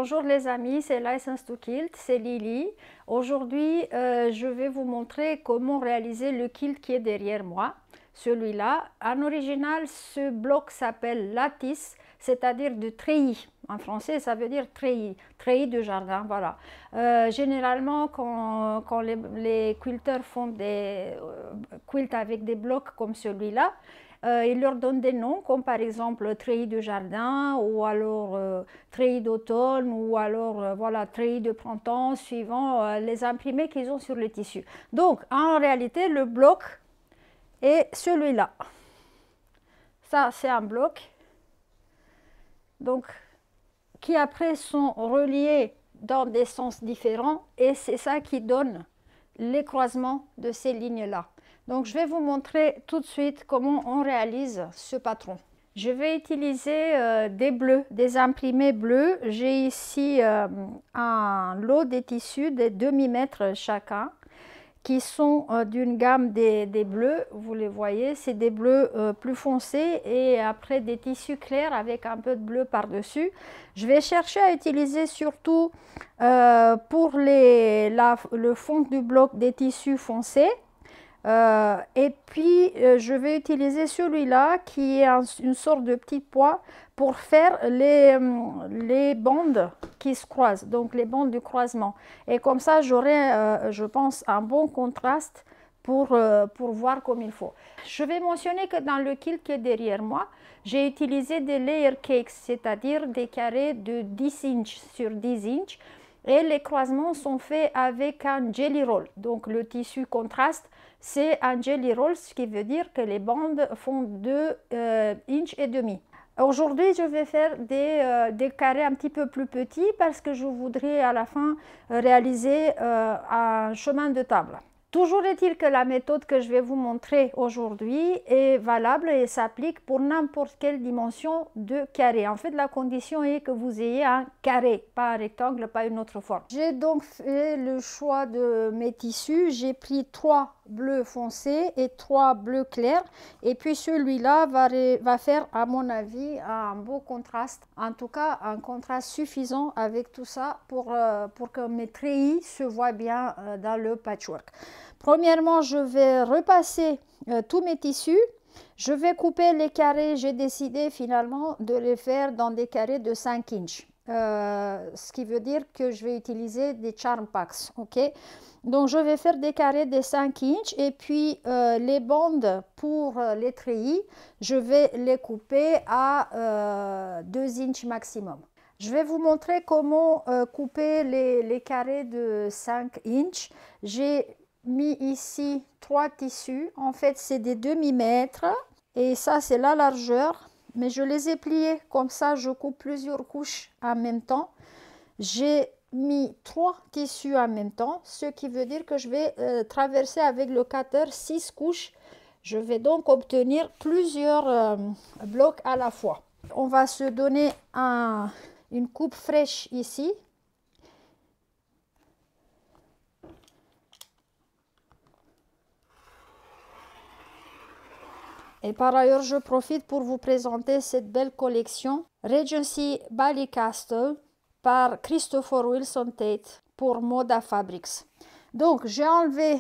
Bonjour les amis, c'est License to Quilt, c'est Lily. Aujourd'hui, je vais vous montrer comment réaliser le quilt qui est derrière moi. Celui-là, en original, ce bloc s'appelle lattice, c'est-à-dire de treillis. En français, ça veut dire treillis, treillis de jardin, voilà. Généralement, quand les quilters font des quilts avec des blocs comme celui-là, ils leur donnent des noms comme par exemple treillis de jardin ou alors treillis d'automne ou alors voilà, treillis de printemps suivant les imprimés qu'ils ont sur le tissu. Donc en réalité le bloc est celui-là. Ça c'est un bloc donc qui après sont reliés dans des sens différents et c'est ça qui donne les croisements de ces lignes-là. Donc, je vais vous montrer tout de suite comment on réalise ce patron. Je vais utiliser des bleus, des imprimés bleus. J'ai ici un lot de tissus de demi-mètre chacun qui sont d'une gamme des bleus, vous les voyez, c'est des bleus plus foncés et après des tissus clairs avec un peu de bleu par-dessus. Je vais chercher à utiliser surtout pour le fond du bloc des tissus foncés. Et puis je vais utiliser celui-là qui est une sorte de petit poids pour faire les bandes qui se croisent, donc les bandes du croisement. Et comme ça j'aurai, je pense, un bon contraste pour voir comme il faut. Je vais mentionner que dans le quilt qui est derrière moi, j'ai utilisé des layer cakes, c'est-à-dire des carrés de 10 inches sur 10 inches. Et les croisements sont faits avec un jelly roll. Donc le tissu contraste, c'est un jelly roll, ce qui veut dire que les bandes font 2 inches et demi. Aujourd'hui, je vais faire des carrés un petit peu plus petits parce que je voudrais à la fin réaliser un chemin de table. Toujours est-il que la méthode que je vais vous montrer aujourd'hui est valable et s'applique pour n'importe quelle dimension de carré. En fait, la condition est que vous ayez un carré, pas un rectangle, pas une autre forme. J'ai donc fait le choix de mes tissus. J'ai pris 3 bleus foncés et 3 bleus clairs. Et puis celui-là va faire, à mon avis, un beau contraste. En tout cas, un contraste suffisant avec tout ça pour que mes treillis se voient bien dans le patchwork. Premièrement, je vais repasser tous mes tissus. Je vais couper les carrés. J'ai décidé finalement de les faire dans des carrés de 5 inches. Ce qui veut dire que je vais utiliser des charm packs. Ok, donc je vais faire des carrés de 5 inches et puis les bandes pour les treillis, je vais les couper à 2 inches maximum. Je vais vous montrer comment couper les carrés de 5 inches. J'ai mis ici 3 tissus. En fait, c'est des demi-mètres et ça, c'est la largeur. Mais je les ai pliés comme ça, je coupe plusieurs couches en même temps. J'ai mis 3 tissus en même temps, ce qui veut dire que je vais traverser avec le cutter 6 couches. Je vais donc obtenir plusieurs blocs à la fois. On va se donner une coupe fraîche ici. Et par ailleurs, je profite pour vous présenter cette belle collection Regency Ballycastle par Christopher Wilson Tate pour Moda Fabrics. Donc, j'ai enlevé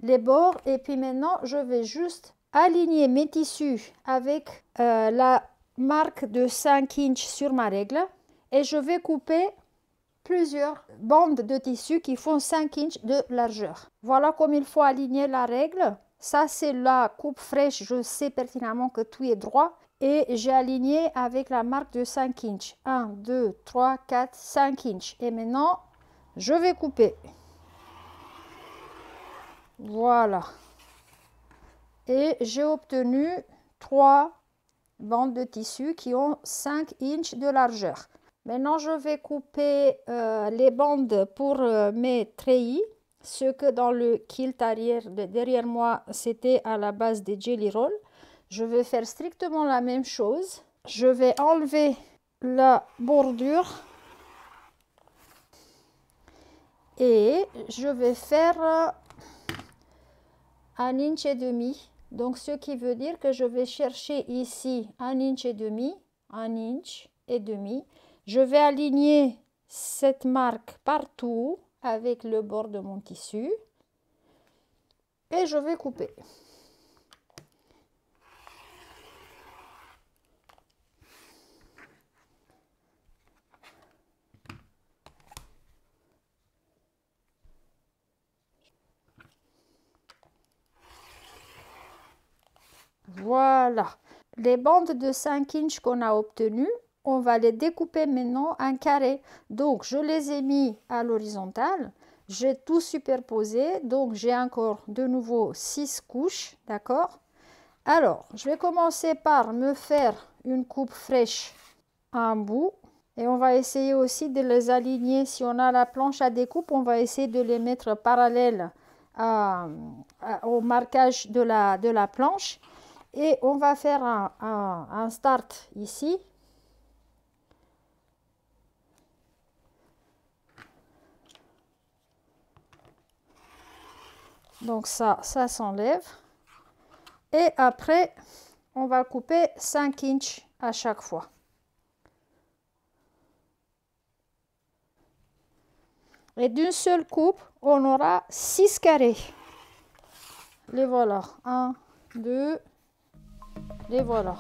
les bords et puis maintenant, je vais juste aligner mes tissus avec la marque de 5 inches sur ma règle et je vais couper plusieurs bandes de tissu qui font 5 inches de largeur. Voilà comme il faut aligner la règle. Ça, c'est la coupe fraîche. Je sais pertinemment que tout est droit. Et j'ai aligné avec la marque de 5 inches. 1, 2, 3, 4, 5 inches. Et maintenant, je vais couper. Voilà. Et j'ai obtenu 3 bandes de tissu qui ont 5 inches de largeur. Maintenant, je vais couper les bandes pour mes treillis. Ce que dans le quilt arrière derrière moi, c'était à la base des jelly rolls. Je vais faire strictement la même chose. Je vais enlever la bordure et je vais faire 1 inch et demi. Donc, ce qui veut dire que je vais chercher ici 1 inch et demi, 1 inch et demi. Je vais aligner cette marque partout avec le bord de mon tissu et je vais couper. Voilà, les bandes de 5 inches qu'on a obtenues, on va les découper maintenant en carré. Donc, je les ai mis à l'horizontale, j'ai tout superposé, donc j'ai encore de nouveau 6 couches, d'accord? Alors, je vais commencer par me faire une coupe fraîche en bout et on va essayer aussi de les aligner. Si on a la planche à découpe, on va essayer de les mettre parallèles au marquage de la planche. Et on va faire un start ici. Donc ça s'enlève. Et après, on va couper 5 inches à chaque fois. Et d'une seule coupe, on aura 6 carrés. Les voilà. 1, 2, les voilà.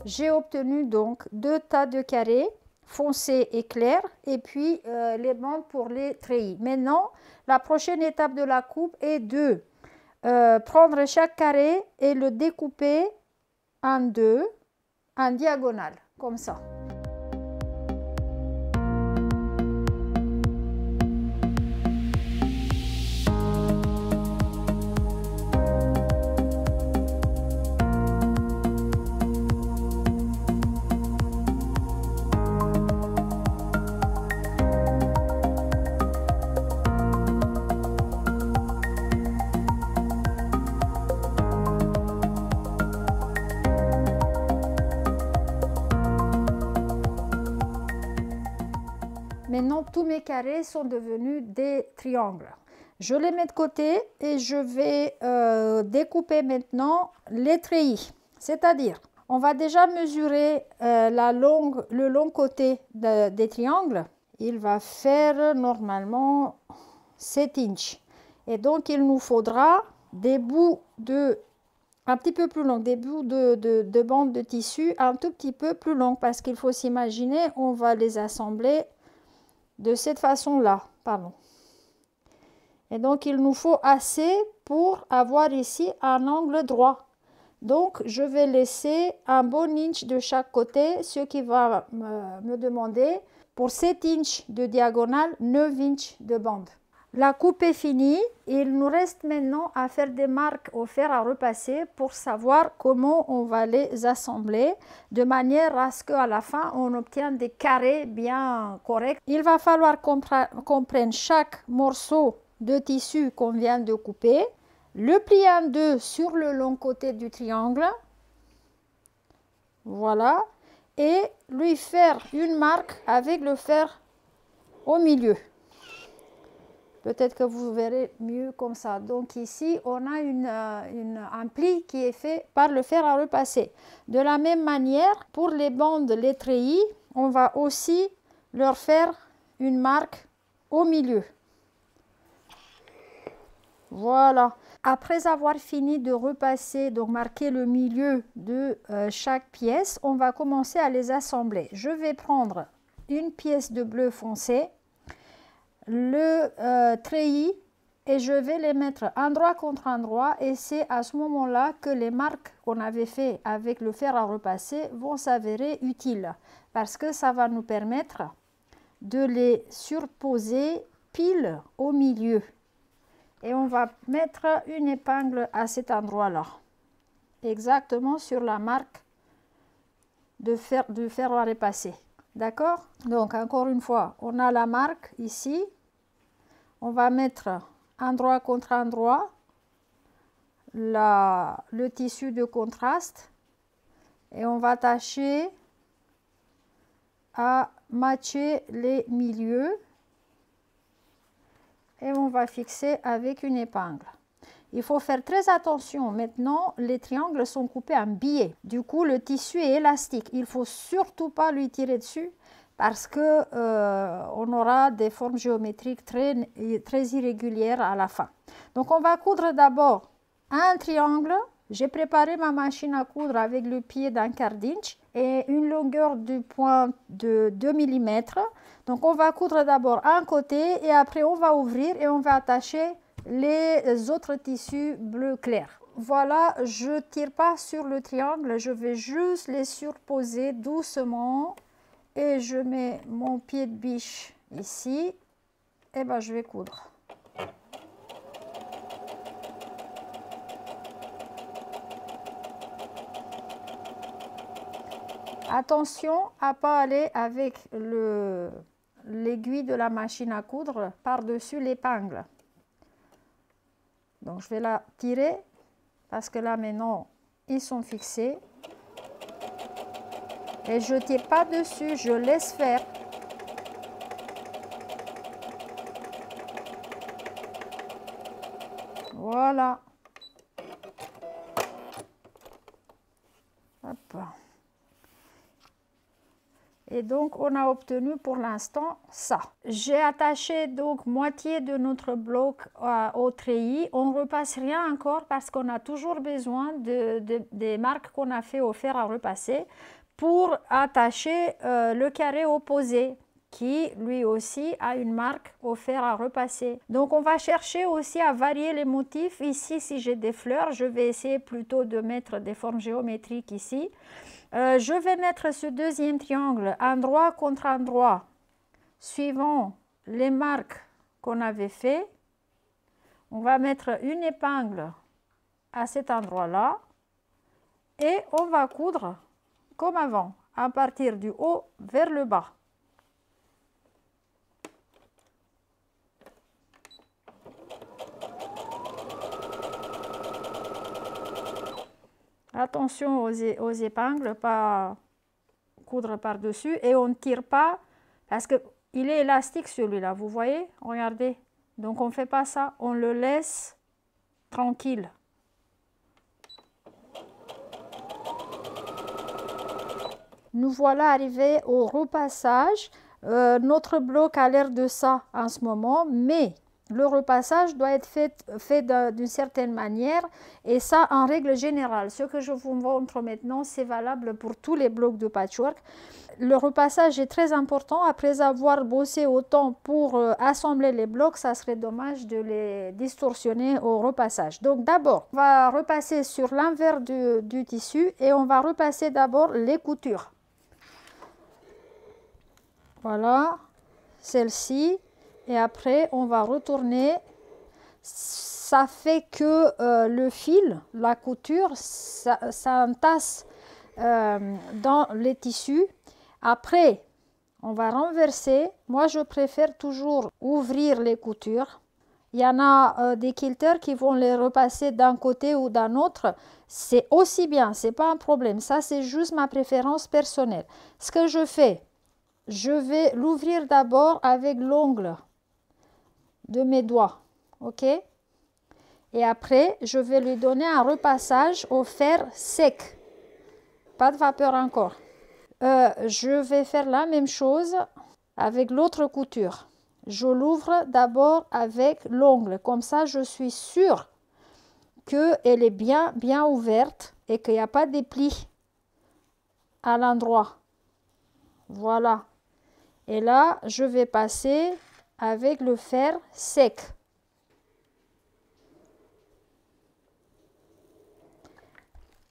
J'ai obtenu donc 2 tas de carrés foncés et clairs et puis les bandes pour les treillis. Maintenant, la prochaine étape de la coupe est de prendre chaque carré et le découper en deux, en diagonale, comme ça. Maintenant, tous mes carrés sont devenus des triangles. Je les mets de côté et je vais découper maintenant les treillis. C'est-à-dire, on va déjà mesurer le long côté des triangles. Il va faire normalement 7 inches. Et donc, il nous faudra des bouts un petit peu plus longs, des bouts de bande de tissu un tout petit peu plus longs. Parce qu'il faut s'imaginer, on va les assembler de cette façon-là, pardon. Et donc, il nous faut assez pour avoir ici un angle droit. Donc, je vais laisser un bon inch de chaque côté, ce qui va me demander, pour 7 inches de diagonale, 9 inches de bande. La coupe est finie. Il nous reste maintenant à faire des marques au fer à repasser pour savoir comment on va les assembler de manière à ce qu'à la fin on obtienne des carrés bien corrects. Il va falloir qu'on prenne chaque morceau de tissu qu'on vient de couper, le plier en deux sur le long côté du triangle, voilà, et lui faire une marque avec le fer au milieu. Peut-être que vous verrez mieux comme ça. Donc ici, on a un pli qui est fait par le fer à repasser. De la même manière, pour les bandes, les treillis, on va aussi leur faire une marque au milieu. Voilà. Après avoir fini de repasser, donc marquer le milieu de chaque pièce, on va commencer à les assembler. Je vais prendre une pièce de bleu foncé, le treillis, et je vais les mettre endroit contre endroit, et c'est à ce moment-là que les marques qu'on avait fait avec le fer à repasser vont s'avérer utiles, parce que ça va nous permettre de les surposer pile au milieu. et on va mettre une épingle à cet endroit-là, exactement sur la marque de fer à repasser. D'accord? Donc, encore une fois, on a la marque ici. On va mettre endroit contre endroit le tissu de contraste et on va tâcher à matcher les milieux et on va fixer avec une épingle. Il faut faire très attention. Maintenant, les triangles sont coupés en billets. Du coup, le tissu est élastique. Il ne faut surtout pas lui tirer dessus parce que on aura des formes géométriques très irrégulières à la fin. Donc, on va coudre d'abord un triangle. J'ai préparé ma machine à coudre avec le pied d'un quart d'inch et une longueur du point de 2 mm. Donc, on va coudre d'abord un côté et après, on va ouvrir et on va attacher les autres tissus bleu clair. Voilà, je ne tire pas sur le triangle, je vais juste les surposer doucement et je mets mon pied de biche ici et ben je vais coudre. Attention à ne pas aller avec l'aiguille de la machine à coudre par-dessus l'épingle. Donc, je vais la tirer parce que là, maintenant, ils sont fixés. Et je ne tire pas dessus, je laisse faire. Voilà. Hop. Et donc, on a obtenu pour l'instant ça. J'ai attaché donc moitié de notre bloc au treillis. On ne repasse rien encore parce qu'on a toujours besoin des marques qu'on a fait au fer à repasser pour attacher le carré opposé qui lui aussi a une marque au fer à repasser. Donc, on va chercher aussi à varier les motifs. Ici, si j'ai des fleurs, je vais essayer plutôt de mettre des formes géométriques ici. Je vais mettre ce deuxième triangle endroit contre endroit suivant les marques qu'on avait fait. On va mettre une épingle à cet endroit-là et on va coudre comme avant, à partir du haut vers le bas. Attention aux épingles, pas coudre par-dessus et on ne tire pas parce qu'il est élastique celui-là, vous voyez, regardez. Donc on ne fait pas ça, on le laisse tranquille. Nous voilà arrivés au repassage. Notre bloc a l'air de ça en ce moment, mais le repassage doit être fait d'une certaine manière et ça en règle générale. Ce que je vous montre maintenant, c'est valable pour tous les blocs de patchwork. Le repassage est très important. Après avoir bossé autant pour assembler les blocs, ça serait dommage de les distorsionner au repassage. Donc d'abord, on va repasser sur l'envers du tissu et on va repasser d'abord les coutures. Voilà, celle-ci. Et après, on va retourner. Ça fait que le fil, la couture, ça entasse dans les tissus. Après, on va renverser. Moi, je préfère toujours ouvrir les coutures. Il y en a des quilters qui vont les repasser d'un côté ou d'un autre. C'est aussi bien, ce n'est pas un problème. Ça, c'est juste ma préférence personnelle. Ce que je fais, je vais l'ouvrir d'abord avec l'ongle de mes doigts, ok? Et après, je vais lui donner un repassage au fer sec. Pas de vapeur encore. Je vais faire la même chose avec l'autre couture. Je l'ouvre d'abord avec l'ongle. Comme ça, je suis sûre qu'elle est bien ouverte et qu'il n'y a pas de plis à l'endroit. Voilà. Et là, je vais passer avec le fer sec.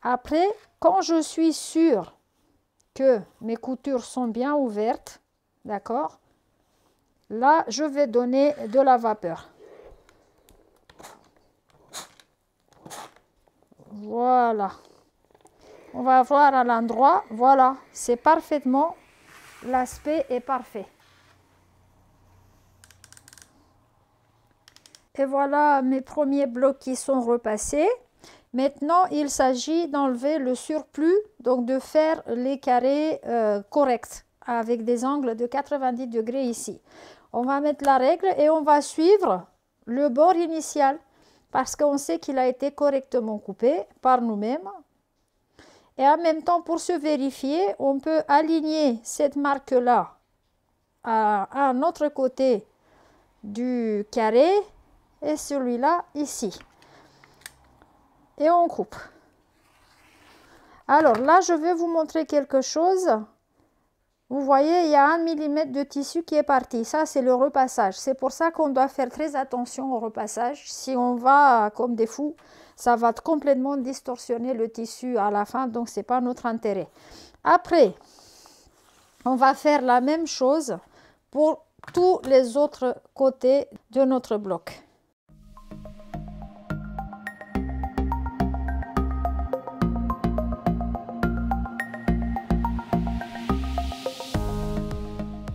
Après, quand je suis sûre que mes coutures sont bien ouvertes, d'accord, là, je vais donner de la vapeur. Voilà. On va voir à l'endroit. Voilà, c'est parfaitement, l'aspect est parfait. Et voilà mes premiers blocs qui sont repassés. Maintenant, il s'agit d'enlever le surplus, donc de faire les carrés corrects avec des angles de 90 degrés ici. On va mettre la règle et on va suivre le bord initial parce qu'on sait qu'il a été correctement coupé par nous-mêmes. Et en même temps, pour se vérifier, on peut aligner cette marque-là à un autre côté du carré et celui-là ici. Et on coupe. Alors là, je vais vous montrer quelque chose. Vous voyez, il y a 1 mm de tissu qui est parti. Ça, c'est le repassage. C'est pour ça qu'on doit faire très attention au repassage. Si on va comme des fous, ça va complètement distorsionner le tissu à la fin, donc ce n'est pas notre intérêt. Après, on va faire la même chose pour tous les autres côtés de notre bloc.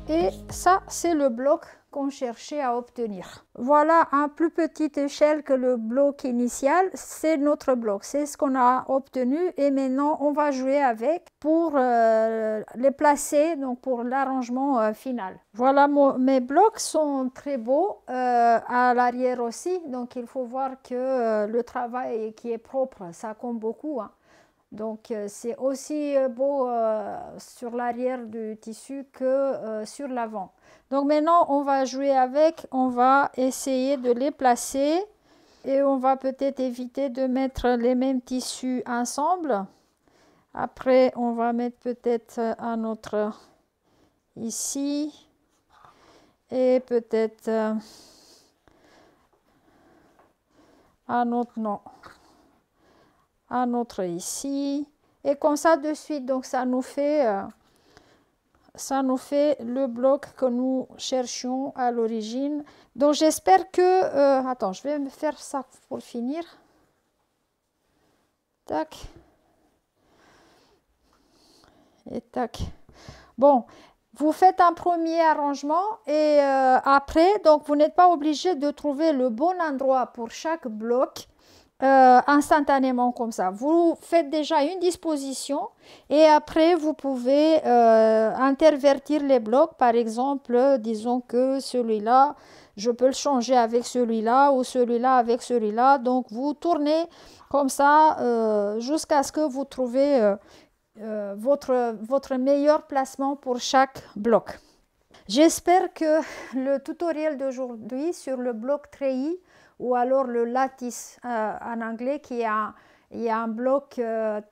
Et ça, c'est le bloc qu'on cherchait à obtenir. Voilà, à plus petite échelle que le bloc initial, c'est notre bloc. C'est ce qu'on a obtenu et maintenant, on va jouer avec pour les placer, donc pour l'arrangement final. Voilà, mes blocs sont très beaux à l'arrière aussi. Donc, il faut voir que le travail qui est propre, ça compte beaucoup, hein. Donc, c'est aussi beau sur l'arrière du tissu que sur l'avant. Donc, maintenant, on va jouer avec, on va essayer de les placer et on va peut-être éviter de mettre les mêmes tissus ensemble. Après, on va mettre peut-être un autre ici et peut-être un autre, non. Un autre ici et comme ça de suite, donc ça nous fait le bloc que nous cherchions à l'origine. Donc j'espère que attends, je vais me faire ça pour finir. Tac et tac. Bon, vous faites un premier arrangement et après, donc vous n'êtes pas obligé de trouver le bon endroit pour chaque bloc instantanément comme ça. Vous faites déjà une disposition et après vous pouvez intervertir les blocs. Par exemple, disons que celui-là, je peux le changer avec celui-là ou celui-là avec celui-là. Donc vous tournez comme ça jusqu'à ce que vous trouviez votre meilleur placement pour chaque bloc. J'espère que le tutoriel d'aujourd'hui sur le bloc treillis ou alors le lattice en anglais, qui est un bloc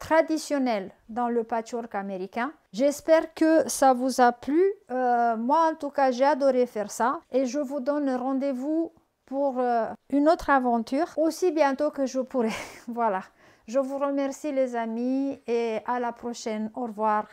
traditionnel dans le patchwork américain. J'espère que ça vous a plu. Moi, en tout cas, j'ai adoré faire ça. Et je vous donne rendez-vous pour une autre aventure, aussi bientôt que je pourrai. Voilà. Je vous remercie les amis et à la prochaine. Au revoir.